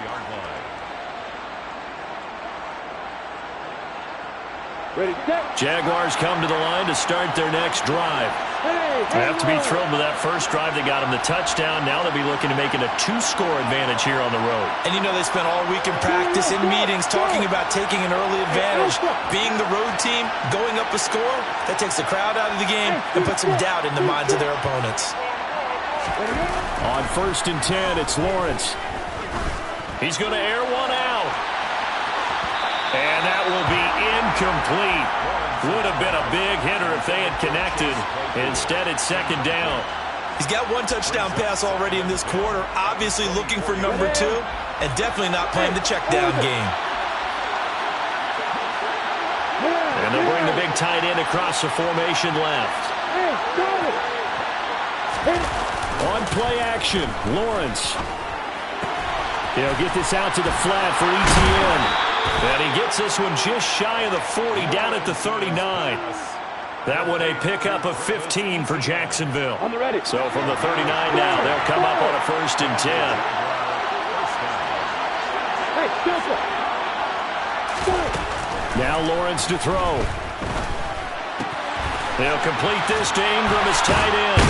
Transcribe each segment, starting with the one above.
23-yard line. Jaguars come to the line to start their next drive. They have to be thrilled with that first drive that got them the touchdown. Now they'll be looking to make it a 2-score advantage here on the road. And you know they spent all week in practice, in meetings, talking about taking an early advantage. Being the road team, going up a score, that takes the crowd out of the game and puts some doubt in the minds of their opponents. On 1st and 10, it's Lawrence. He's going to air one out. And that will be incomplete. Would have been a big hitter if they had connected. Instead, it's 2nd down. He's got 1 touchdown pass already in this quarter. Obviously looking for number 2, and definitely not playing the check down game. And they'll bring the big tight end across the formation left. On play action, Lawrence. He'll get this out to the flat for ETN. And he gets this one just shy of the 40, down at the 39. That one a pickup of 15 for Jacksonville. So from the 39 now, they'll come up on a 1st and 10. Now Lawrence to throw. He'll complete this to Ingram as tight end.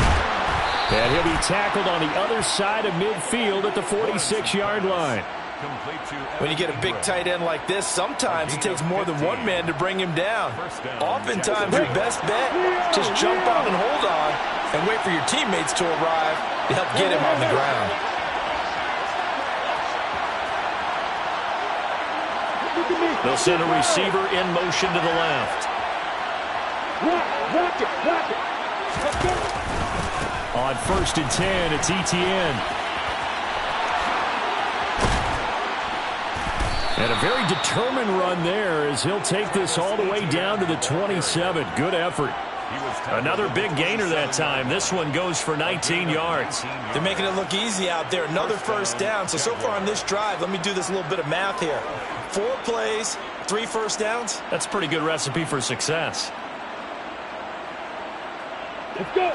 And he'll be tackled on the other side of midfield at the 46-yard line. When you get a big tight end like this, sometimes it takes more than one man to bring him down. Oftentimes, your best bet, just jump out and hold on and wait for your teammates to arrive to help get him on the ground. They'll send a receiver in motion to the left. On 1st and 10, it's ETN. And a very determined run there as he'll take this all the way down to the 27. Good effort. Another big gainer that time. This one goes for 19 yards. They're making it look easy out there. Another 1st down. So far on this drive, let me do this little bit of math here. 4 plays, 3 1st downs. That's a pretty good recipe for success. Let's go.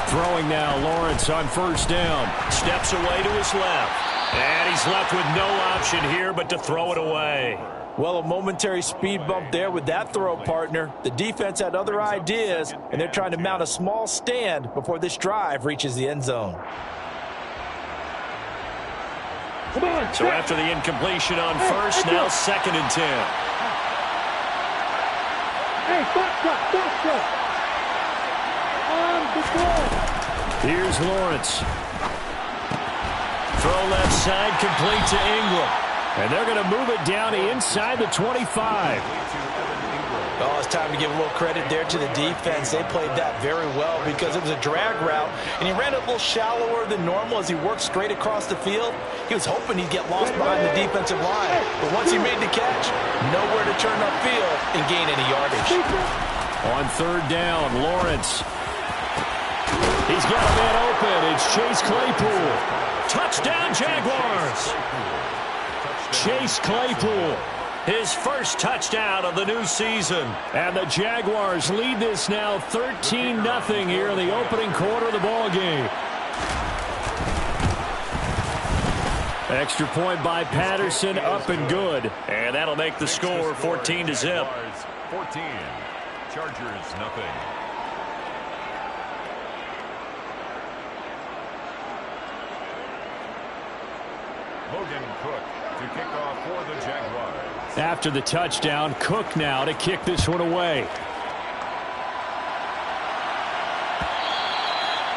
Throwing now, Lawrence on 1st down. Steps away to his left. And he's left with no option here but to throw it away. Well, a momentary speed bump there with that throw, partner. The defense had other ideas, and they're trying to mount a small stand before this drive reaches the end zone. So after the incompletion on 1st, now 2nd and 10. Hey, stop. Here's Lawrence. Throw left side, complete to Ingram. And they're going to move it down inside the 25. Oh, it's time to give a little credit there to the defense. They played that very well because it was a drag route, and he ran it a little shallower than normal as he worked straight across the field. He was hoping he'd get lost behind the defensive line, but once he made the catch, nowhere to turn upfield and gain any yardage. On 3rd down, Lawrence. He's got a man open. It's Chase Claypool. Touchdown, Jaguars. Chase Claypool, his first touchdown of the new season. And the Jaguars lead this now 13-0 here in the opening quarter of the ball game. Extra point by Patterson, up and good. And that'll make the score 14-0. 14. Chargers, nothing. Logan Cook to kick off for the Jaguars. After the touchdown, Cook now to kick this one away.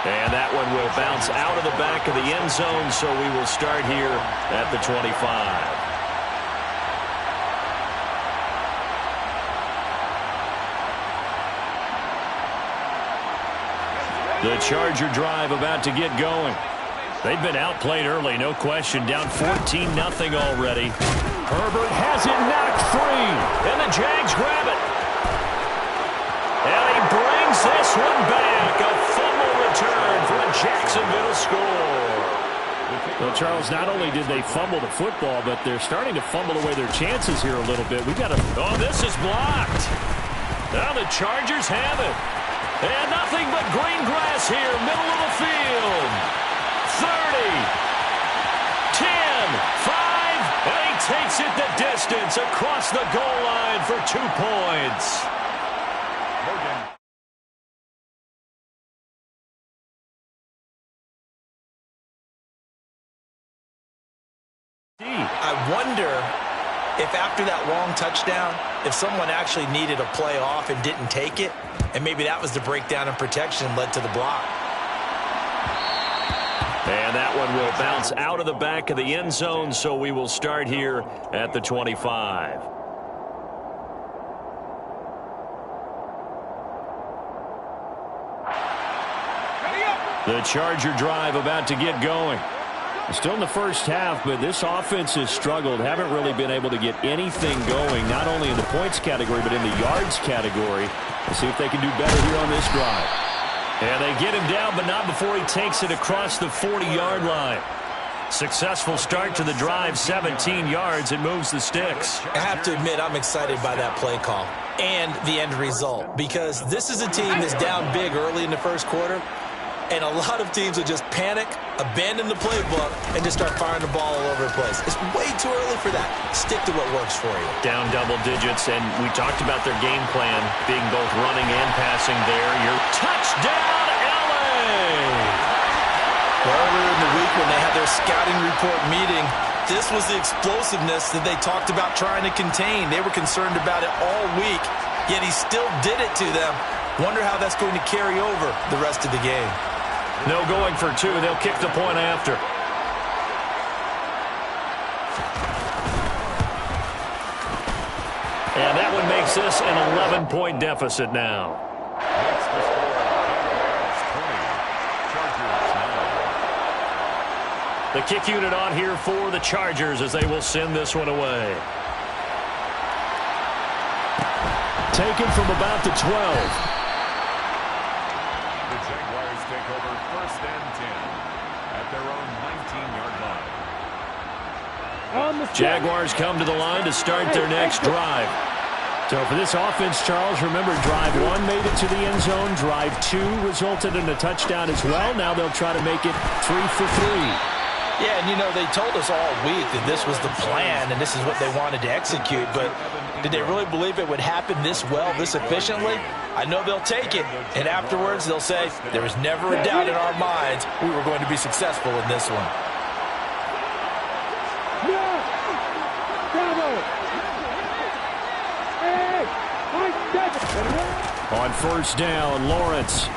And that one will bounce out of the back of the end zone, so we will start here at the 25. The Charger drive about to get going. They've been outplayed early, no question. Down 14-0 already. Herbert has it knocked free, and the Jags grab it. And he brings this one back. A fumble return for a Jacksonville score. Well, Charles, not only did they fumble the football, but they're starting to fumble away their chances here a little bit. We got to. Oh, this is blocked. Now the Chargers have it. And nothing but green grass here, middle of the field. 30, 10, 5, and he takes it the distance across the goal line for 2 points. I wonder if after that long touchdown, if someone actually needed a play off and didn't take it, and maybe that was the breakdown in protection and led to the block. And that one will bounce out of the back of the end zone, so we will start here at the 25. The Charger drive about to get going. Still in the first half, but this offense has struggled. Haven't really been able to get anything going, not only in the points category, but in the yards category. We'll see if they can do better here on this drive. And they get him down, but not before he takes it across the 40-yard line. Successful start to the drive, 17 yards. It moves the sticks. I have to admit, I'm excited by that play call and the end result, because this is a team that's down big early in the first quarter, and a lot of teams will just panic, abandon the playbook, and just start firing the ball all over the place. It's way too early for that. Stick to what works for you. Down double digits, and we talked about their game plan being both running and passing there. Your touchdown, L.A.! Earlier in the week when they had their scouting report meeting, this was the explosiveness that they talked about trying to contain. They were concerned about it all week, yet he still did it to them. Wonder how that's going to carry over the rest of the game. No going for two. They'll kick the point after. And that one makes this an 11-point deficit now. That's the score. Chargers 9. The kick unit on here for the Chargers as they will send this one away. Taken from about the 12. Take over 1st and 10 at their own 19-yard line. Jaguars come to the line to start their next drive. So for this offense, Charles, remember drive 1 made it to the end zone. Drive 2 resulted in a touchdown as well. Now they'll try to make it 3 for 3. Yeah, and you know, they told us all week that this was the plan and this is what they wanted to execute, but did they really believe it would happen this well, this efficiently? I know they'll take it, and afterwards they'll say, there was never a doubt in our minds we were going to be successful in this one. On first down, Lawrence.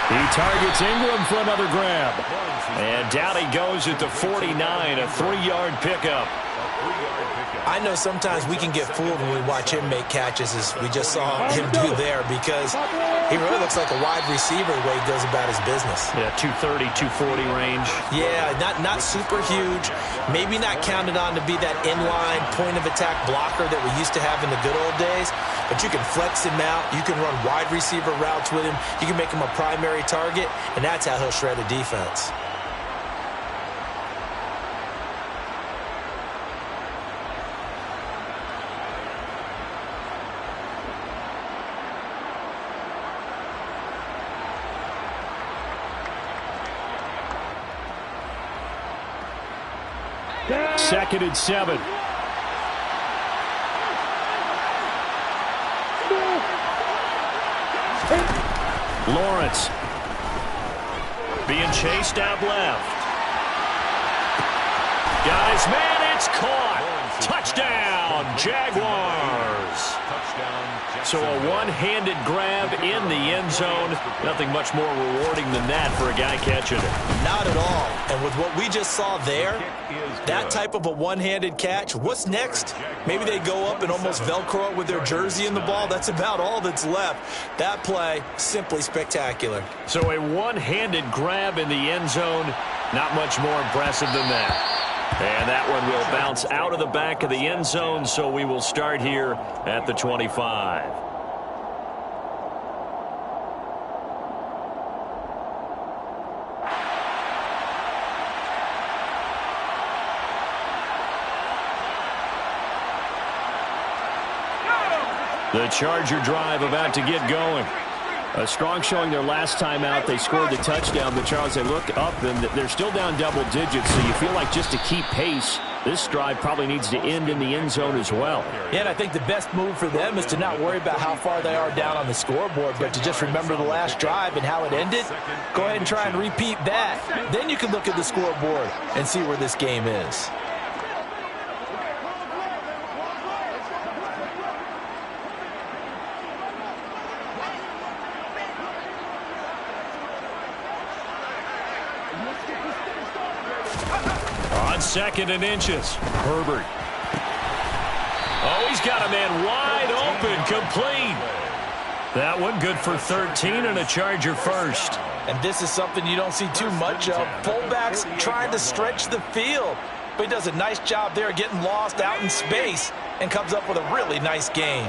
He targets Ingram for another grab. And down he goes at the 49, a 3-yard pickup. I know sometimes we can get fooled when we watch him make catches, as we just saw him do there, because he really looks like a wide receiver the way he goes about his business. Yeah, 230, 240 range. Yeah, not super huge. Maybe not counted on to be that inline point-of-attack blocker that we used to have in the good old days, but you can flex him out. You can run wide receiver routes with him. You can make him a primary target, and that's how he'll shred a defense. Second and 7. Lawrence being chased out left. Guys, man, it's caught. Touchdown, Jaguars. So a one-handed grab in the end zone. Nothing much more rewarding than that for a guy catching it. Not at all. And with what we just saw there, that type of a one-handed catch, what's next? Maybe they go up and almost Velcro it with their jersey in the ball. That's about all that's left. That play, simply spectacular. So a one-handed grab in the end zone, not much more impressive than that. And that one will bounce out of the back of the end zone, so we will start here at the 25. The Charger drive about to get going. A strong showing their last time out. They scored the touchdown, but Charles, they look up and they're still down double digits, so you feel like just to keep pace, this drive probably needs to end in the end zone as well. Yeah, and I think the best move for them is to not worry about how far they are down on the scoreboard, but to just remember the last drive and how it ended. Go ahead and try and repeat that. Then you can look at the scoreboard and see where this game is. On 2nd and inches, Herbert. Oh, he's got a man wide open, complete. That one good for 13 and a Charger first. And this is something you don't see too much of. Fullbacks trying to stretch the field. But he does a nice job there getting lost out in space and comes up with a really nice gain.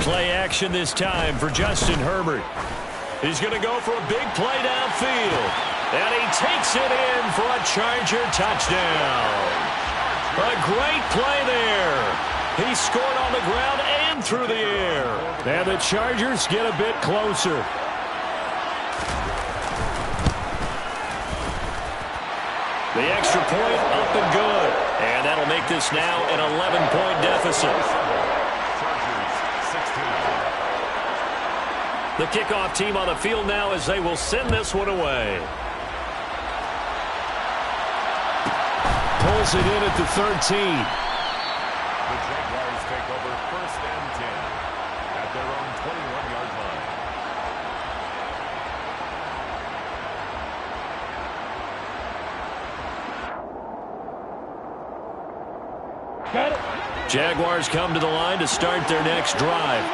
Play action this time for Justin Herbert. He's going to go for a big play downfield. And he takes it in for a Charger touchdown. A great play there. He scored on the ground and through the air. And the Chargers get a bit closer. The extra point up and good. And that'll make this now an 11-point deficit. The kickoff team on the field now as they will send this one away. Pulls it in at the 13. The Jaguars take over 1st and 10 at their own 21-yard line. Got it. Jaguars come to the line to start their next drive.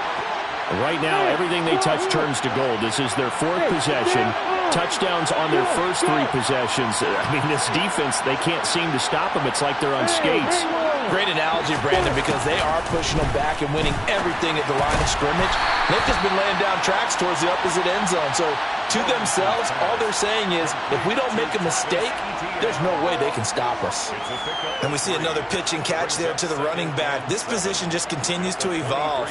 Right now, everything they touch turns to gold. This is their 4th possession. Touchdowns on their first 3 possessions. I mean, this defense, they can't seem to stop them. It's like they're on skates. Great analogy, Brandon, because they are pushing them back and winning everything at the line of scrimmage. They've just been laying down tracks towards the opposite end zone. So, to themselves, all they're saying is, if we don't make a mistake, there's no way they can stop us. And we see another pitch and catch there to the running back. This position just continues to evolve.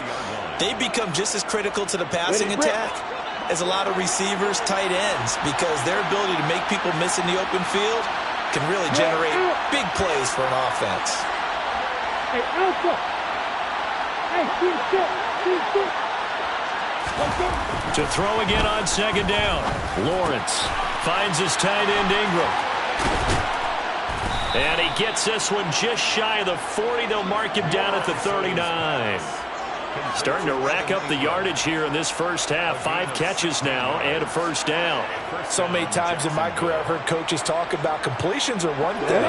They become just as critical to the passing attack as a lot of receivers, tight ends, because their ability to make people miss in the open field can really generate big plays for an offense. Hey, Alpha. Hey, shoot. To throw again on 2nd down. Lawrence finds his tight end Ingram. And he gets this one just shy of the 40. They'll mark him down at the 39. Starting to rack up the yardage here in this first half. 5 catches now and a first down. So many times in my career I've heard coaches talk about completions are one thing,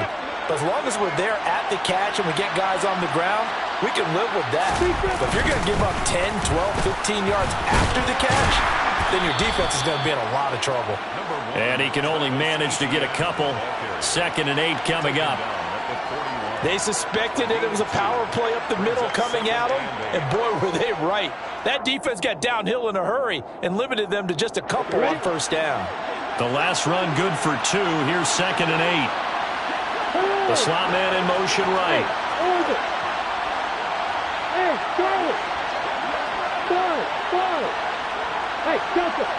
but as long as we're there at the catch and we get guys on the ground, we can live with that. But if you're going to give up 10, 12, 15 yards after the catch, then your defense is going to be in a lot of trouble. And he can only manage to get a couple. 2nd and 8 coming up. They suspected that it was a power play up the middle coming at them, and boy, were they right. That defense got downhill in a hurry and limited them to just a couple on first down. The last run good for 2. Here's 2nd and 8. The slot man in motion right. Hold it. Hey, Charlie. Ball. Hey, jump it.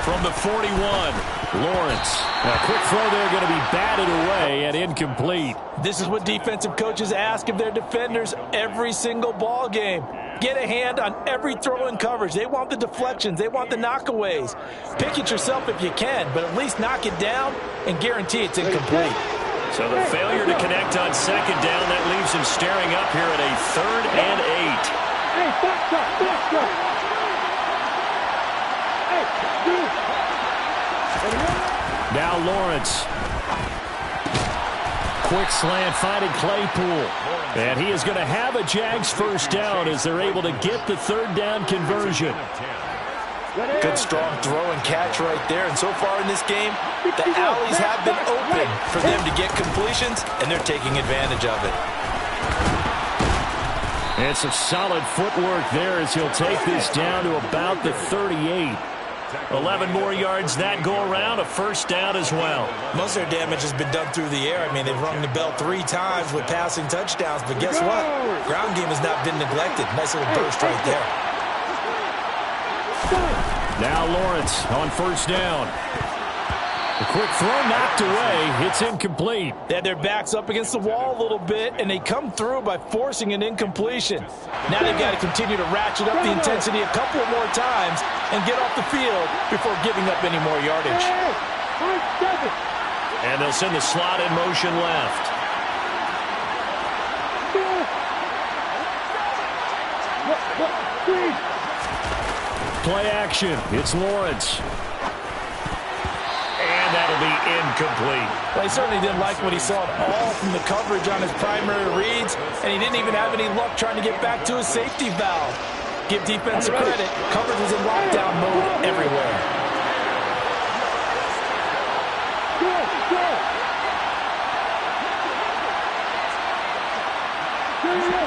From the 41, Lawrence. A quick throw there going to be batted away and incomplete. This is what defensive coaches ask of their defenders every single ball game. Get a hand on every throw in coverage. They want the deflections. They want the knockaways. Pick it yourself if you can, but at least knock it down and guarantee it's incomplete. So the failure to connect on 2nd down, that leaves him staring up here at a 3rd and 8. Hey, box up. Now Lawrence. Quick slant finding Claypool. And he is going to have a Jags first down as they're able to get the 3rd down conversion. Good strong throw and catch right there. And so far in this game, the alleys have been open for them to get completions, and they're taking advantage of it. And some solid footwork there as he'll take this down to about the 38. 11 more yards that go around, a first down as well. Most of their damage has been done through the air. I mean, they've rung the bell 3 times with passing touchdowns, but guess what? Ground game has not been neglected. Nice little burst right there. Now Lawrence on first down. A quick throw knocked away. It's incomplete. They had their backs up against the wall a little bit, and they come through by forcing an incompletion. Now they've got to continue to ratchet up the intensity a couple more times and get off the field before giving up any more yardage. And they'll send the slot in motion left. Play action. It's Lawrence. And that'll be incomplete. Well, he certainly didn't like what he saw at all from the coverage on his primary reads, and he didn't even have any luck trying to get back to his safety valve. Give defense credit. Coverage was in lockdown mode everywhere.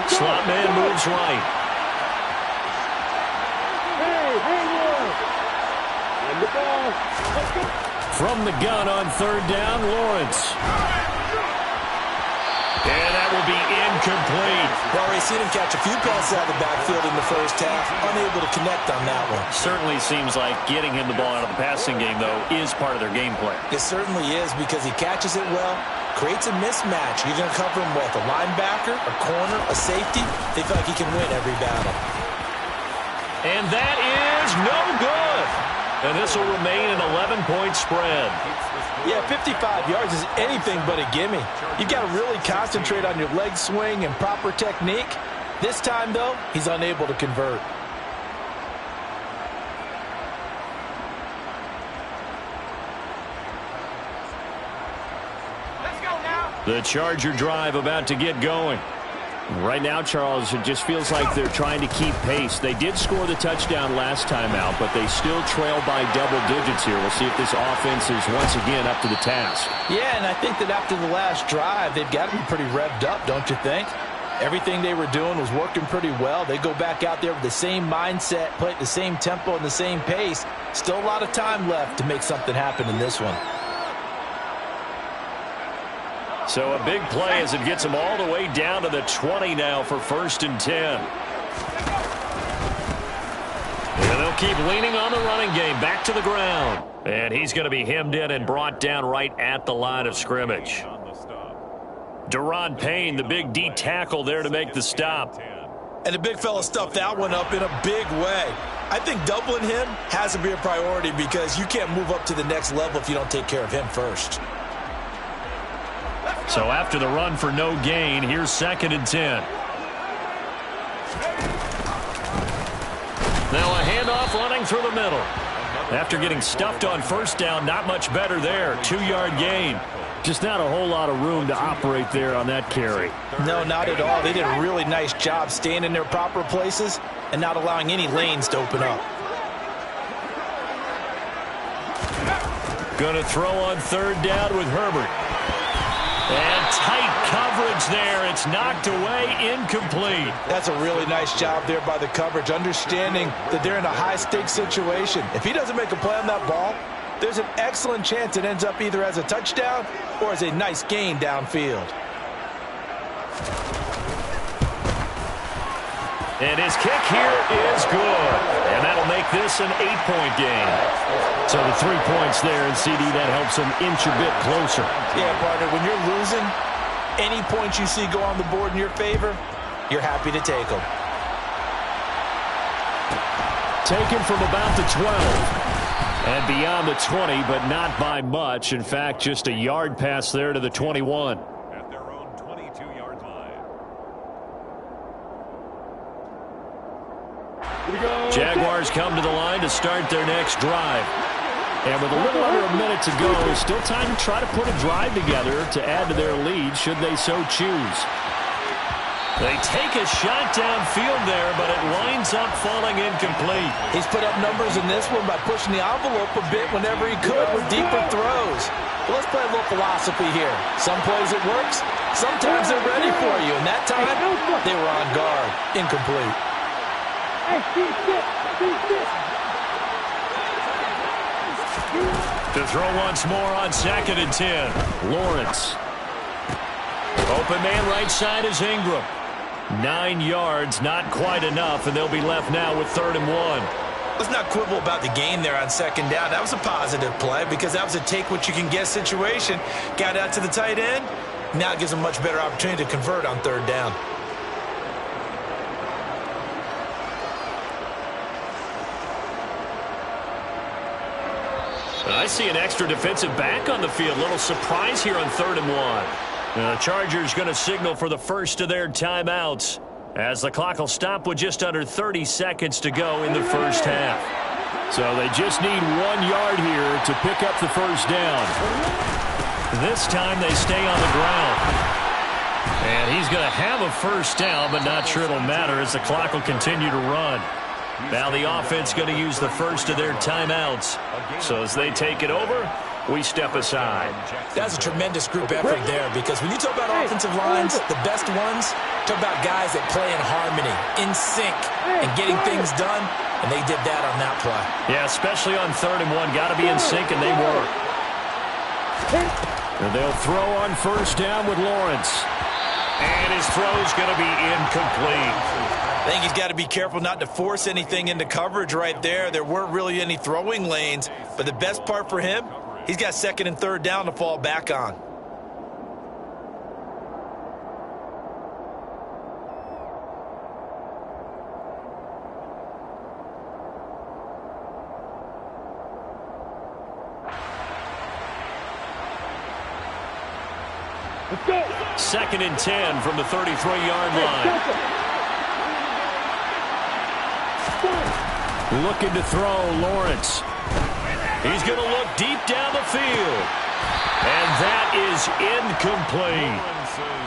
Slot man moves right. From the gun on third down, Lawrence. And that will be incomplete. Well, we've seen him catch a few passes out of the backfield in the first half. Unable to connect on that one. Certainly seems like getting him the ball out of the passing game, though, is part of their game plan. It certainly is because he catches it well, creates a mismatch. You're going to cover him with a linebacker, a corner, a safety. They feel like he can win every battle. And that is no good. And this will remain an 11-point spread. Yeah, 55 yards is anything but a gimme. You've got to really concentrate on your leg swing and proper technique. This time, though, he's unable to convert. The Charger drive about to get going. Right now, Charles, it just feels like they're trying to keep pace. They did score the touchdown last time out, but they still trail by double digits here. We'll see if this offense is once again up to the task. Yeah, and I think that after the last drive, they've got to be pretty revved up, don't you think? Everything they were doing was working pretty well. They go back out there with the same mindset, play at the same tempo and the same pace. Still a lot of time left to make something happen in this one. So a big play as it gets them all the way down to the 20 now for 1st and 10. And they'll keep leaning on the running game. Back to the ground. And he's going to be hemmed in and brought down right at the line of scrimmage. Deron Payne, the big D tackle there to make the stop. And the big fella stuffed that one up in a big way. I think doubling him has to be a priority because you can't move up to the next level if you don't take care of him first. So after the run for no gain, here's 2nd and 10. Now a handoff running through the middle. After getting stuffed on first down, not much better there. 2-yard gain. Just not a whole lot of room to operate there on that carry. No, not at all. They did a really nice job staying in their proper places and not allowing any lanes to open up. Going to throw on 3rd down with Herbert. And tight coverage there. It's knocked away, incomplete. That's a really nice job there by the coverage, understanding that they're in a high-stakes situation. If he doesn't make a play on that ball, there's an excellent chance it ends up either as a touchdown or as a nice gain downfield. And his kick here is good. And that'll make this an 8-point game. So the 3 points there, and CD, that helps him inch a bit closer. Yeah, partner, when you're losing, any points you see go on the board in your favor, you're happy to take them. Taken from about the 12. And beyond the 20, but not by much. In fact, just a yard pass there to the 21. At their own 22-yard line. Jaguars come to the line to start their next drive. And with a little under a minute to go, still time to try to put a drive together to add to their lead should they so choose. They take a shot downfield there, but it winds up falling incomplete. He's put up numbers in this one by pushing the envelope a bit whenever he could with deeper throws. But let's play a little philosophy here. Some plays it works, sometimes they're ready for you, and that time they were on guard. Incomplete. Hey, throw once more on 2nd and 10. Lawrence. Open man right side is Ingram. 9 yards, not quite enough, and they'll be left now with 3rd and 1. Let's not quibble about the gain there on 2nd down. That was a positive play because that was a take-what-you-can-get situation. Got out to the tight end. Now it gives them a much better opportunity to convert on 3rd down. I see an extra defensive back on the field. Little surprise here on 3rd and 1. The Chargers going to signal for the first of their timeouts as the clock will stop with just under 30 seconds to go in the first half. So they just need 1 yard here to pick up the first down. This time they stay on the ground. And he's going to have a first down, but not sure it'll matter as the clock will continue to run. Now the offense going to use the first of their timeouts. So as they take it over, we step aside. That's a tremendous group effort there because when you talk about offensive lines, the best ones, talk about guys that play in harmony, in sync, and getting things done, and they did that on that play. Yeah, especially on 3rd and 1. Got to be in sync, and they were. And they'll throw on first down with Lawrence. And his throw's going to be incomplete. I think he's got to be careful not to force anything into coverage right there. There weren't really any throwing lanes, but the best part for him, he's got 2nd and 3rd down to fall back on. Let's go. 2nd and 10 from the 33-yard line. Looking to throw, Lawrence. He's going to look deep down the field. And that is incomplete.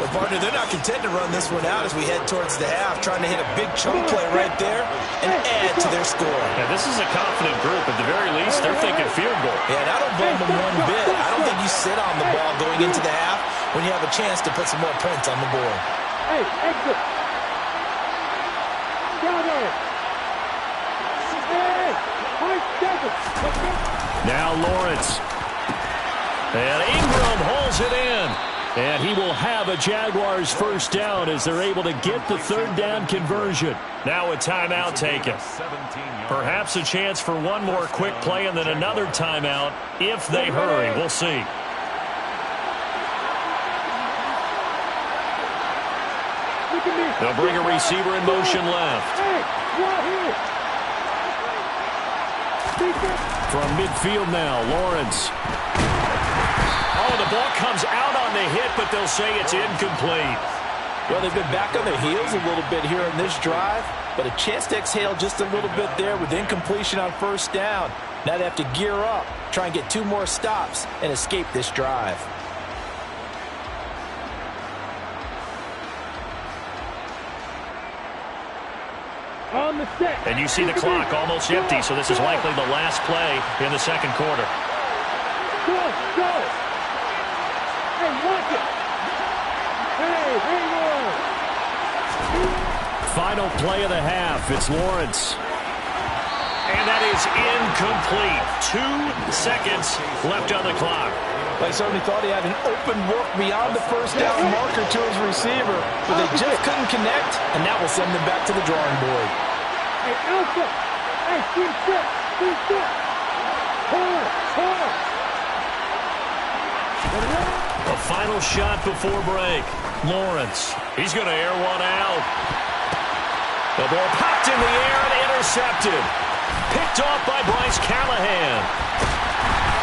But, partner, they're not content to run this one out as we head towards the half, trying to hit a big chunk play right there and add to their score. Yeah, this is a confident group. At the very least, they're thinking field goal. Yeah, and I don't blame them one bit. I don't think you sit on the ball going into the half when you have a chance to put some more points on the board. Hey, exit. Down there. Hey, high 7. Now Lawrence. And Ingram holds it in. And he will have a Jaguars first down as they're able to get the 3rd down conversion. Now a timeout taken. Perhaps a chance for one more quick play and then another timeout if they hurry. We'll see. They'll bring a receiver in motion left. From midfield now, Lawrence. Oh, the ball comes out on the hit, but they'll say it's incomplete. Well, they've been back on their heels a little bit here in this drive, but a chance to exhale just a little bit there with incompletion on first down. Now they have to gear up, try and get 2 more stops, and escape this drive. On the set. And you see the clock almost empty, so this is likely the last play in the 2nd quarter. Go, go. Hey, watch it. Hey, hang on. Final play of the half. It's Lawrence. And that is incomplete. 2 seconds left on the clock. They certainly thought he had an open look beyond the first down marker to his receiver, but they just couldn't connect, and that will send them back to the drawing board. Hey, Alpha. Hey, team set. Hold. The final shot before break. Lawrence. He's going to air one out. The ball popped in the air and intercepted. Picked off by Bryce Callahan.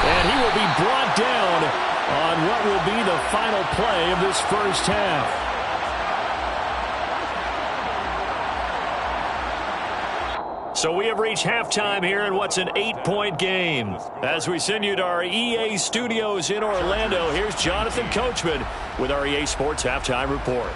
And he will be brought down on what will be the final play of this first half. So we have reached halftime here in what's an 8-point game. As we send you to our EA studios in Orlando, here's Jonathan Coachman with our EA Sports Halftime Report.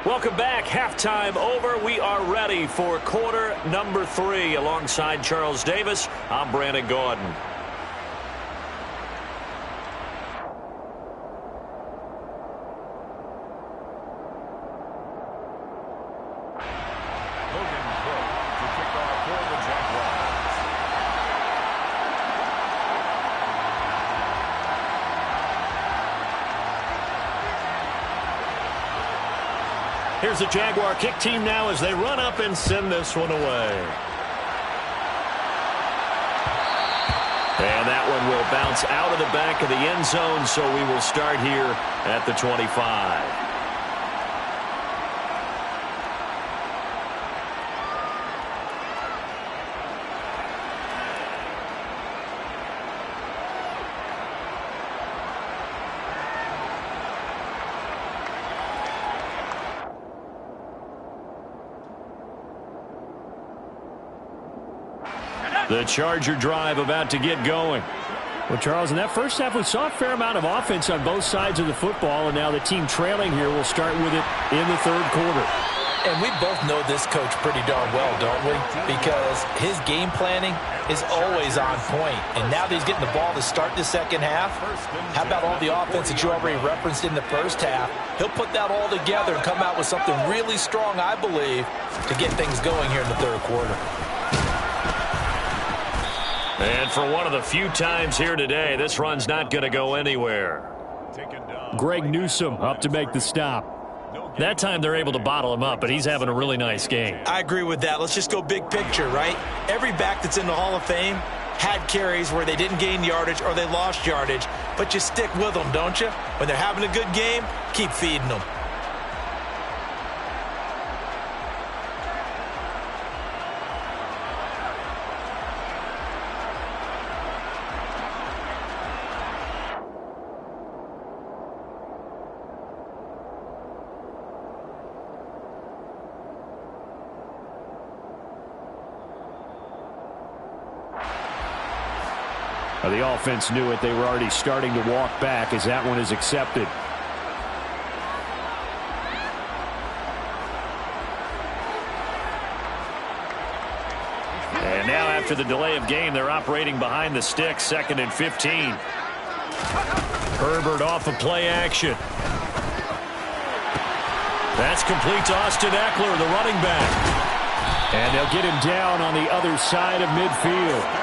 Welcome back. Halftime over. We are ready for quarter number 3. Alongside Charles Davis, I'm Brandon Gaudin. Here's the Jaguar kick team now as they run up and send this one away. And that one will bounce out of the back of the end zone, so we will start here at the 25. The Charger drive about to get going. Well, Charles, in that first half, we saw a fair amount of offense on both sides of the football, and now the team trailing here will start with it in the third quarter. And we both know this coach pretty darn well, don't we? Because his game planning is always on point. And now that he's getting the ball to start the second half, how about all the offense that you already referenced in the first half? He'll put that all together and come out with something really strong, I believe, to get things going here in the third quarter. And for one of the few times here today, this run's not going to go anywhere. Greg Newsome up to make the stop. That time they're able to bottle him up, but he's having a really nice game. I agree with that. Let's just go big picture, right? Every back that's in the Hall of Fame had carries where they didn't gain yardage or they lost yardage, but you stick with them, don't you? When they're having a good game, keep feeding them. The offense knew it. They were already starting to walk back as that one is accepted. And now after the delay of game, they're operating behind the sticks, 2nd and 15. Herbert off of play action. That's complete to Austin Eckler, the running back. And they'll get him down on the other side of midfield.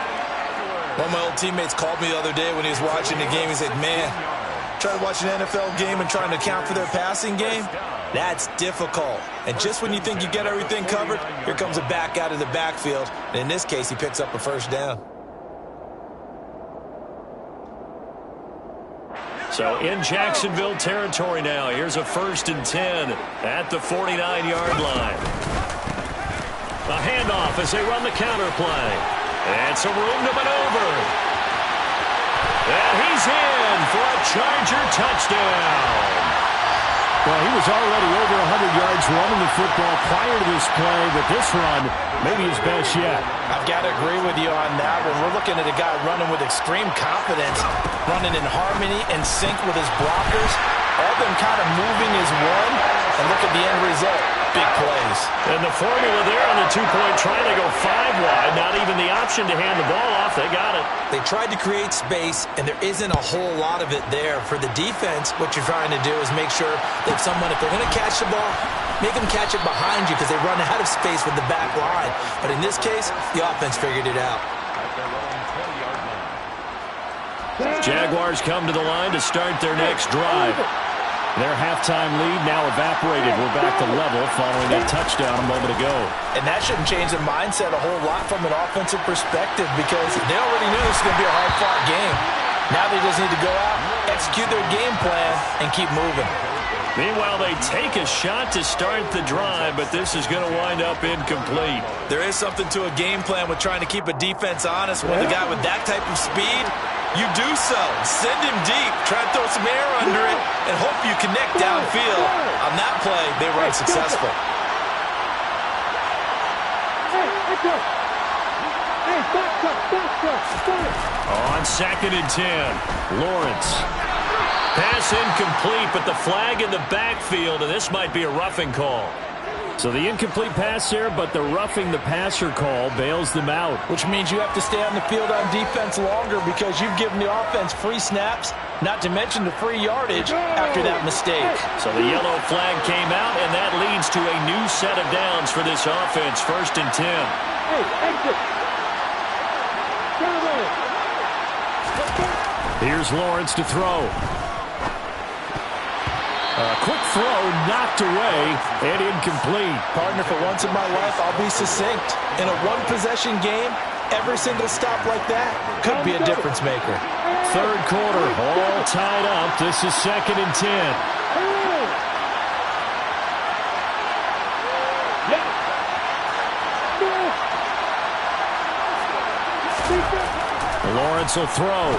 One of my old teammates called me the other day when he was watching the game. He said, man, trying to watch an NFL game and trying to account for their passing game, that's difficult. And just when you think you get everything covered, here comes a back out of the backfield. And in this case, he picks up a first down. So in Jacksonville territory now, here's a 1st and 10 at the 49-yard line. A handoff as they run the counter play. And some room to maneuver. And he's in for a Charger touchdown. Well, he was already over 100 yards running the football prior to this play, but this run may be his best yet. I've got to agree with you on that one. We're looking at a guy running with extreme confidence, running in harmony and sync with his blockers. All of them kind of moving as one, and look at the end result. Big plays. And the formula there on the two-point try to go 5 wide. Not even the option to hand the ball off. They got it. They tried to create space, and there isn't a whole lot of it there. For the defense, what you're trying to do is make sure that someone, if they're going to catch the ball, make them catch it behind you because they run out of space with the back line. But in this case, the offense figured it out. Jaguars come to the line to start their next drive. Their halftime lead now evaporated. We're back to level following that touchdown a moment ago. And that shouldn't change the mindset a whole lot from an offensive perspective because they already knew this was going to be a hard-fought game. Now they just need to go out, execute their game plan, and keep moving. Meanwhile, they take a shot to start the drive, but this is going to wind up incomplete. There is something to a game plan with trying to keep a defense honest. When the guy with that type of speed, you do so. Send him deep, try to throw some air under it, and hope you connect downfield. On that play, they were unsuccessful. On 2nd and 10, Lawrence. Pass incomplete, but the flag in the backfield, and this might be a roughing call. So the incomplete pass there, but the roughing the passer call bails them out. Which means you have to stay on the field on defense longer because you've given the offense free snaps, not to mention the free yardage after that mistake. So the yellow flag came out, and that leads to a new set of downs for this offense. 1st and 10. Hey, exit. Here's Lawrence to throw. A quick throw knocked away and incomplete. Partner, for once in my life, I'll be succinct. In a one-possession game, every single stop like that could be a difference maker. 3rd quarter, all tied up. This is 2nd and 10. Lawrence will throw.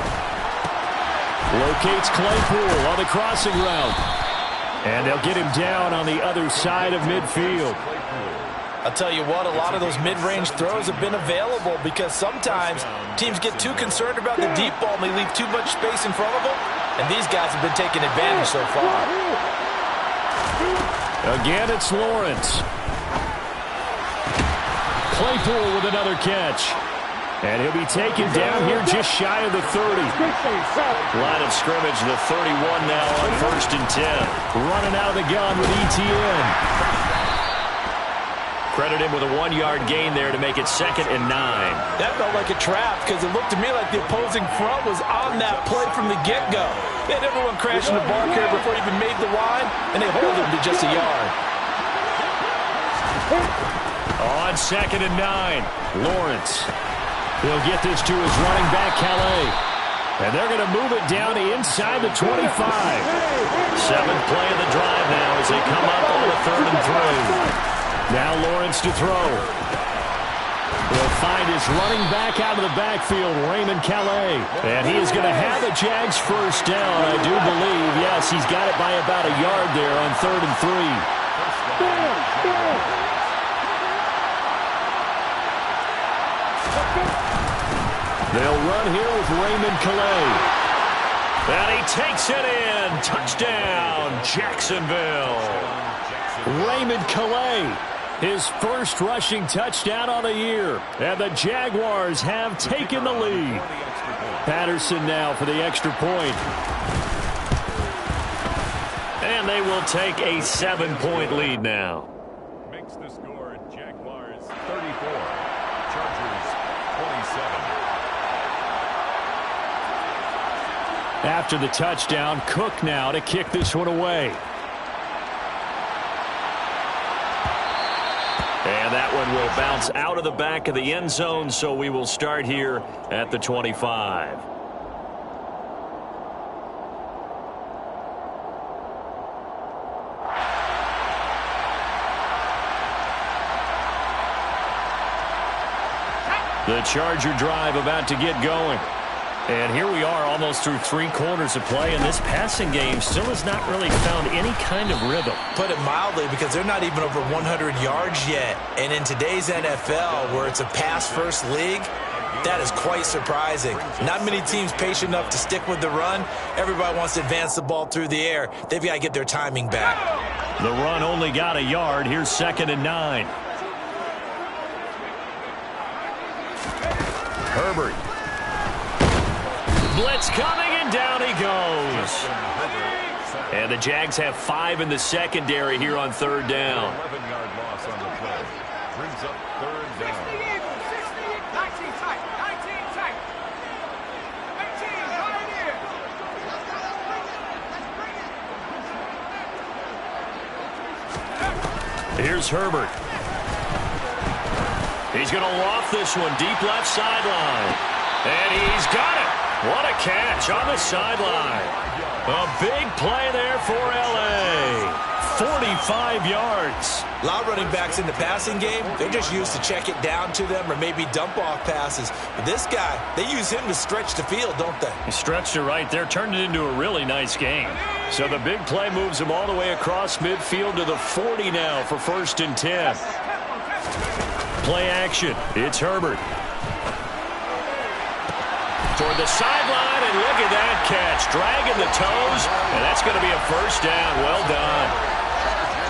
Locates Claypool on the crossing route. And they'll get him down on the other side of midfield. I'll tell you what, a lot of those mid-range throws have been available because sometimes teams get too concerned about the deep ball and they leave too much space in front of them. And these guys have been taking advantage so far. Again, it's Lawrence. Claypool with another catch. And he'll be taken down here just shy of the 30. Line of scrimmage, the 31 now on 1st and 10. Running out of the gun with ETN. Credit him with a 1-yard gain there to make it 2nd and 9. That felt like a trap because it looked to me like the opposing front was on that play from the get-go. They had everyone crashing the ball carrier before he even made the line, and they hold him to just a yard. On 2nd and 9, Lawrence. He'll get this to his running back, Calais. And they're going to move it down inside the 25. 7th play of the drive now as they come up on the 3rd and 3. Now Lawrence to throw. He'll find his running back out of the backfield, Raymond Calais. And he is going to have the Jags first down, I do believe. Yes, he's got it by about a yard there on 3rd and 3. They'll run here with Raymond Calais. And he takes it in. Touchdown, Jacksonville. Raymond Calais, his first rushing touchdown on the year. And the Jaguars have taken the lead. Patterson now for the extra point. And they will take a 7-point lead now. Makes the score Jaguars 34, Chargers 27. After the touchdown, Cook now to kick this one away. And that one will bounce out of the back of the end zone, so we will start here at the 25. The Charger drive about to get going. And here we are almost through 3 quarters of play, and this passing game still has not really found any kind of rhythm. Put it mildly, because they're not even over 100 yards yet. And in today's NFL, where it's a pass-first league, that is quite surprising. Not many teams patient enough to stick with the run. Everybody wants to advance the ball through the air. They've got to get their timing back. The run only got a yard. Here's 2nd and 9. Herbert. Blitz coming, and down he goes. And the Jags have 5 in the secondary here on 3rd down. 11-yard loss on the play. Brings up 3rd down. 19 tight. 19 tight. 18 right here. Here's Herbert. He's going to loft this one deep left sideline. And he's got it. What a catch on the sideline. A big play there for L.A. 45 yards. A lot of running backs in the passing game, they're just used to check it down to them or maybe dump off passes. But this guy, they use him to stretch the field, don't they? He stretched it right there, turned it into a really nice game. So the big play moves him all the way across midfield to the 40 now for 1st and 10. Play action. It's Herbert. Toward the sideline, and look at that catch. Dragging the toes, and that's going to be a first down. Well done.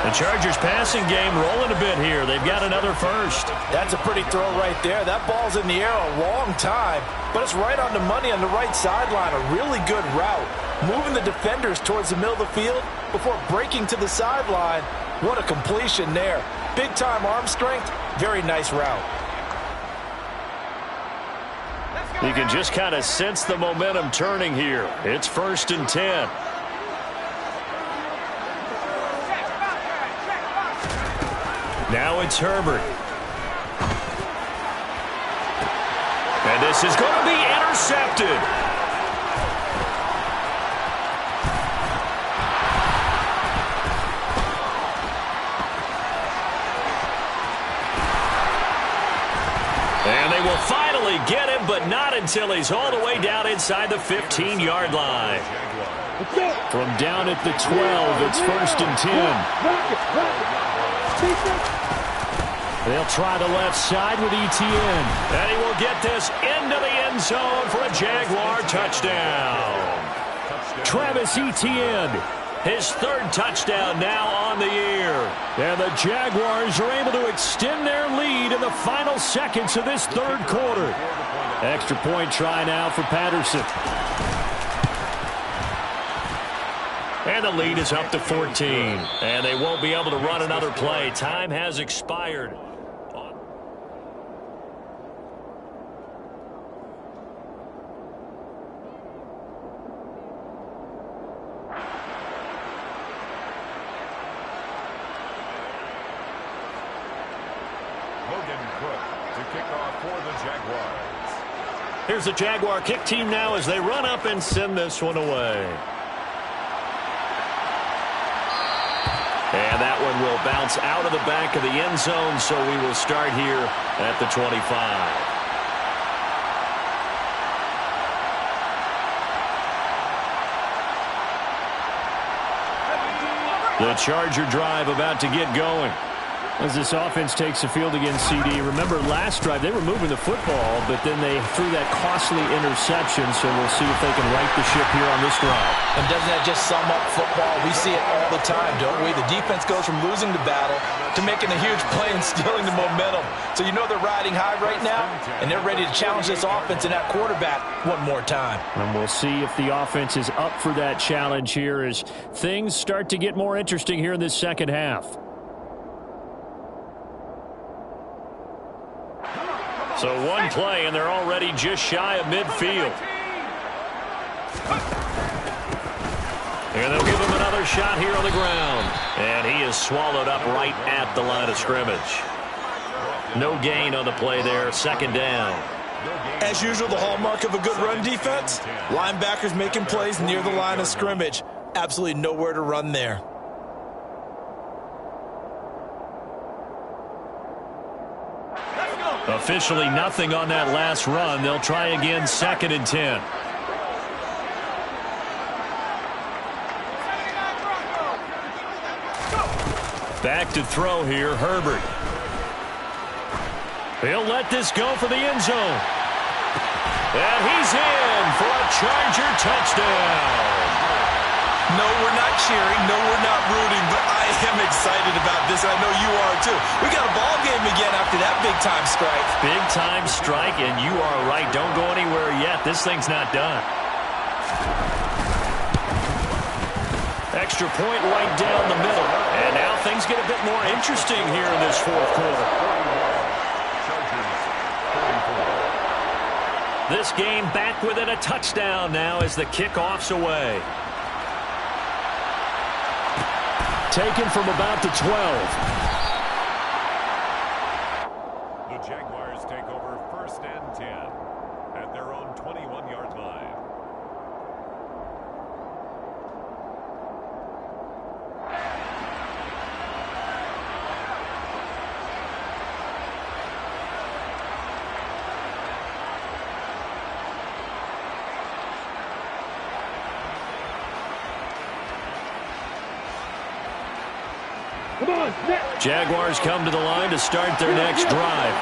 The Chargers passing game rolling a bit here. They've got another first. That's a pretty throw right there. That ball's in the air a long time, but it's right on the money on the right sideline. A really good route. Moving the defenders towards the middle of the field before breaking to the sideline. What a completion there. Big-time arm strength. Very nice route. You can just kind of sense the momentum turning here. It's 1st and 10. Now it's Herbert. And this is going to be intercepted. And they will finally get him, but not until he's all the way down inside the 15-yard line. From down at the 12, it's 1st and 10. They'll try the left side with Etienne. And he will get this into the end zone for a Jaguar touchdown. Travis Etienne. His 3rd touchdown now on the year. And the Jaguars are able to extend their lead in the final seconds of this 3rd quarter. Extra point try now for Patterson. And the lead is up to 14. And they won't be able to run another play. Time has expired. Here's the Jaguar kick team now as they run up and send this one away. And that one will bounce out of the back of the end zone, so we will start here at the 25. The Charger drive about to get going. As this offense takes the field against CD, remember last drive they were moving the football, but then they threw that costly interception, so we'll see if they can right the ship here on this drive. And doesn't that just sum up football? We see it all the time, don't we? The defense goes from losing the battle to making a huge play and stealing the momentum. So you know they're riding high right now, and they're ready to challenge this offense and that quarterback one more time. And we'll see if the offense is up for that challenge here as things start to get more interesting here in this second half. So one play, and they're already just shy of midfield. And they'll give him another shot here on the ground. And he is swallowed up right at the line of scrimmage. No gain on the play there, 2nd down. As usual, the hallmark of a good run defense, linebackers making plays near the line of scrimmage. Absolutely nowhere to run there. Officially nothing on that last run. They'll try again, 2nd and 10. Back to throw here, Herbert. He'll let this go for the end zone. And he's in for a Charger touchdown. No, we're not cheering. No, we're not rooting, but I am excited about this. I know you are, too. We got a ball game again after that big-time strike. Big-time strike, and you are right. Don't go anywhere yet. This thing's not done. Extra point right down the middle. And now things get a bit more interesting here in this 4th quarter. This game back within a touchdown now as the kickoff's away. Taken from about the 12. The Jaguars take over 1st and 10 at their own 21-yard line. Jaguars come to the line to start their next drive.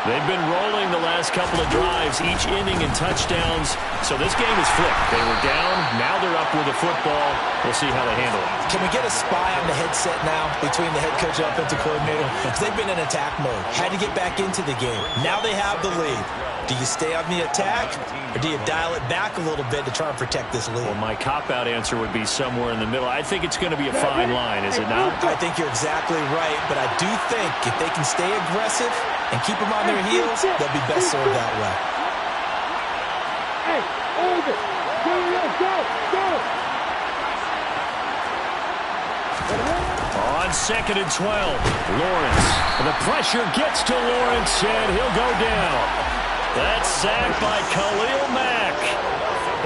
They've been rolling the last couple of drives, each inning in touchdowns. So this game is flipped. They were down. Now they're up with the football. We'll see how they handle it. Can we get a spy on the headset now between the head coach and offensive coordinator? Because they've been in attack mode. Had to get back into the game. Now they have the lead. Do you stay on the attack, or do you dial it back a little bit to try and protect this lead? Well, my cop-out answer would be somewhere in the middle. I think it's going to be a fine line, is it not? I think you're exactly right, but I do think if they can stay aggressive and keep them on their heels, they'll be best served that way. Hey, hold it. Go. On 2nd and 12, Lawrence. The pressure gets to Lawrence, and he'll go down. That's sacked by Khalil Mack.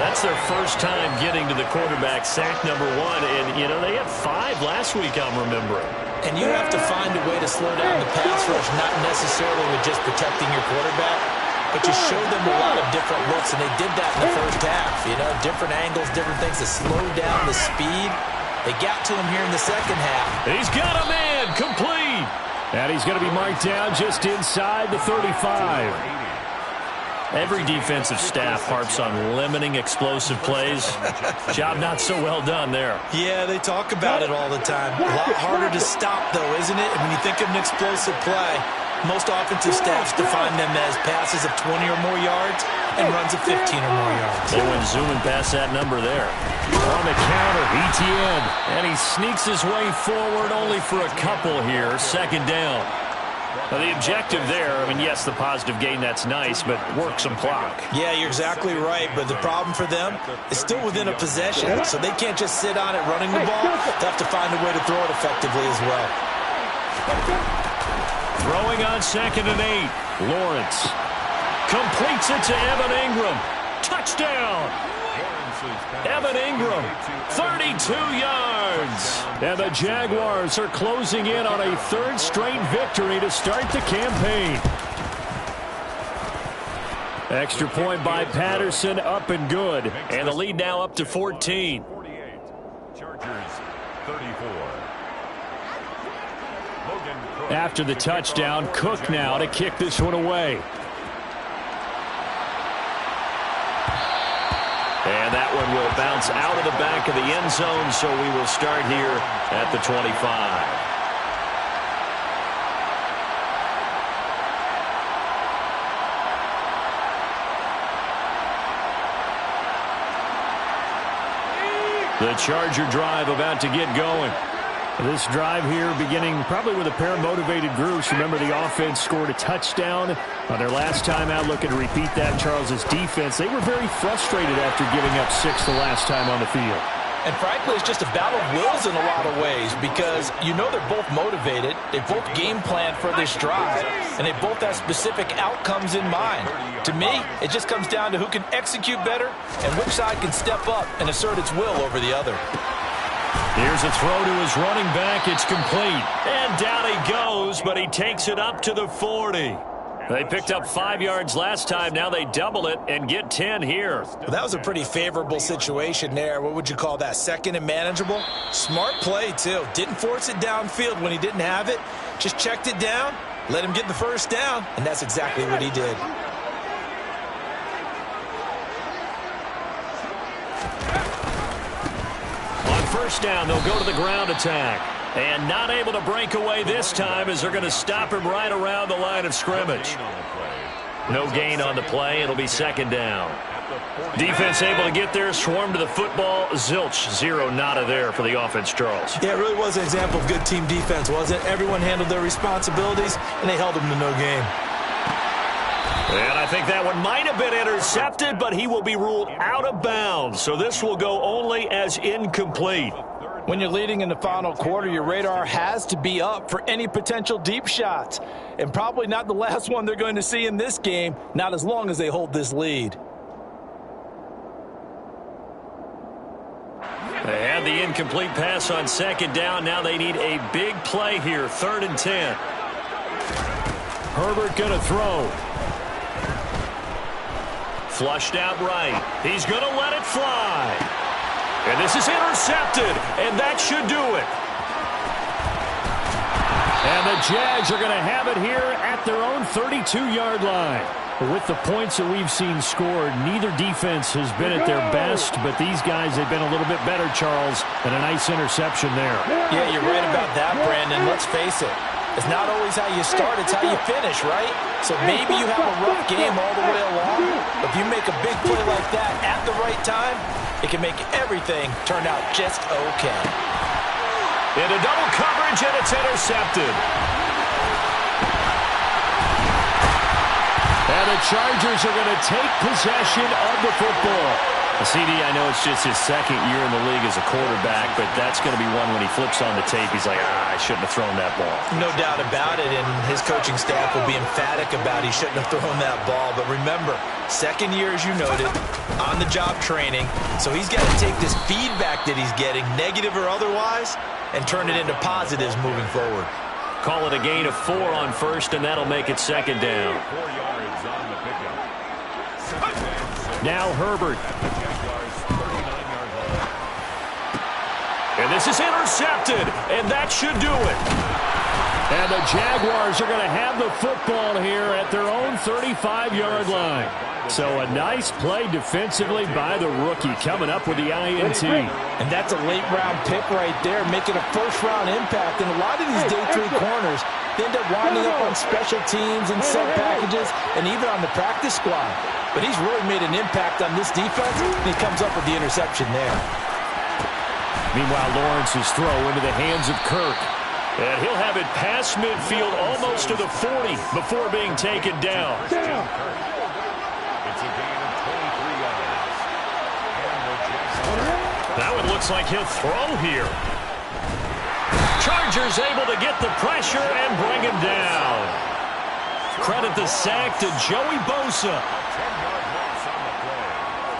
That's their first time getting to the quarterback, sack number 1. And, you know, they had 5 last week, I'm remembering. And you have to find a way to slow down the pass rush, not necessarily with just protecting your quarterback, but you show them a lot of different looks, and they did that in the first half. You know, different angles, different things to slow down the speed. They got to him here in the second half. He's got a man, complete. And he's going to be marked down just inside the 35. Every defensive staff harps on limiting explosive plays. Job not so well done there. Yeah, they talk about it all the time. A lot harder to stop, though, isn't it? And when you think of an explosive play, most offensive staffs define them as passes of 20 or more yards and runs of 15 or more yards. They went zooming past that number there. On the counter, ETN. And he sneaks his way forward only for a couple here. 2nd down. Now, the objective there, I mean, yes, the positive gain, that's nice, but work some clock. Yeah, you're exactly right, but the problem for them is still within a possession, so they can't just sit on it running the ball. They have to find a way to throw it effectively as well. Throwing on 2nd and 8. Lawrence completes it to Evan Ingram. Touchdown! Evan Ingram, 32 yards. And the Jaguars are closing in on a 3rd straight victory to start the campaign. Extra point by Patterson, up and good. And the lead now up to 14. 48. Chargers 34. After the touchdown, Cook now to kick this one away. And that one will bounce out of the back of the end zone, so we will start here at the 25. The Charger drive about to get going. This drive here beginning probably with a pair of motivated groups. Remember, the offense scored a touchdown on their last time out. Looking to repeat that. Charles's defense, they were very frustrated after giving up 6 the last time on the field. And frankly, it's just a battle of wills in a lot of ways because you know they're both motivated. They both game plan for this drive, and they both have specific outcomes in mind. To me, it just comes down to who can execute better and which side can step up and assert its will over the other. Here's a throw to his running back. It's complete. And down he goes, but he takes it up to the 40. They picked up 5 yards last time. Now they double it and get 10 here. Well, that was a pretty favorable situation there. What would you call that? 2nd and manageable? Smart play, too. Didn't force it downfield when he didn't have it. Just checked it down, let him get the 1st down, and that's exactly what he did. On 1st down, they'll go to the ground attack. And not able to break away this time as they're going to stop him right around the line of scrimmage. No gain on the play. It'll be 2nd down. Defense able to get there, swarm to the football. Zilch, 0 nada there for the offense, Charles. Yeah, it really was an example of good team defense, wasn't it? Everyone handled their responsibilities, and they held them to no gain. And I think that one might have been intercepted, but he will be ruled out of bounds. So this will go only as incomplete. When you're leading in the final quarter, your radar has to be up for any potential deep shots. And probably not the last one they're going to see in this game, not as long as they hold this lead. They had the incomplete pass on 2nd down. Now they need a big play here, 3rd and 10. Herbert going to throw. Flushed out right. He's going to let it fly. And this is intercepted, and that should do it. And the Jags are going to have it here at their own 32-yard line. With the points that we've seen scored, neither defense has been at their best, but these guys have been a little bit better, Charles, and a nice interception there. Yeah, you're right about that, Brandon. Let's face it. It's not always how you start, it's how you finish, right? So maybe you have a rough game all the way along, but if you make a big play like that at the right time, it can make everything turn out just okay. Into double coverage, and it's intercepted. And the Chargers are going to take possession of the football. CD, I know it's just his second year in the league as a quarterback, but that's going to be one when he flips on the tape. He's like, I shouldn't have thrown that ball. No doubt about it, and his coaching staff will be emphatic about he shouldn't have thrown that ball. But remember, second year, as you noted, on-the-job training. So he's got to take this feedback that he's getting, negative or otherwise, and turn it into positives moving forward. Call it a gain of 4 on first, and that'll make it second down. 4 yards on the pickup. Second down. Now Herbert. And this is intercepted, and that should do it. And the Jaguars are going to have the football here at their own 35-yard line. So a nice play defensively by the rookie, coming up with the INT. And that's a late-round pick right there, making a first-round impact. And a lot of these day 3 corners, they end up winding up on special teams and sub packages and even on the practice squad. But he's really made an impact on this defense, and he comes up with the interception there. Meanwhile, Lawrence's throw into the hands of Kirk. And he'll have it past midfield almost to the 40 before being taken down. It's a gain of 23 yards. That one looks like he'll throw here. Chargers able to get the pressure and bring him down. Credit the sack to Joey Bosa.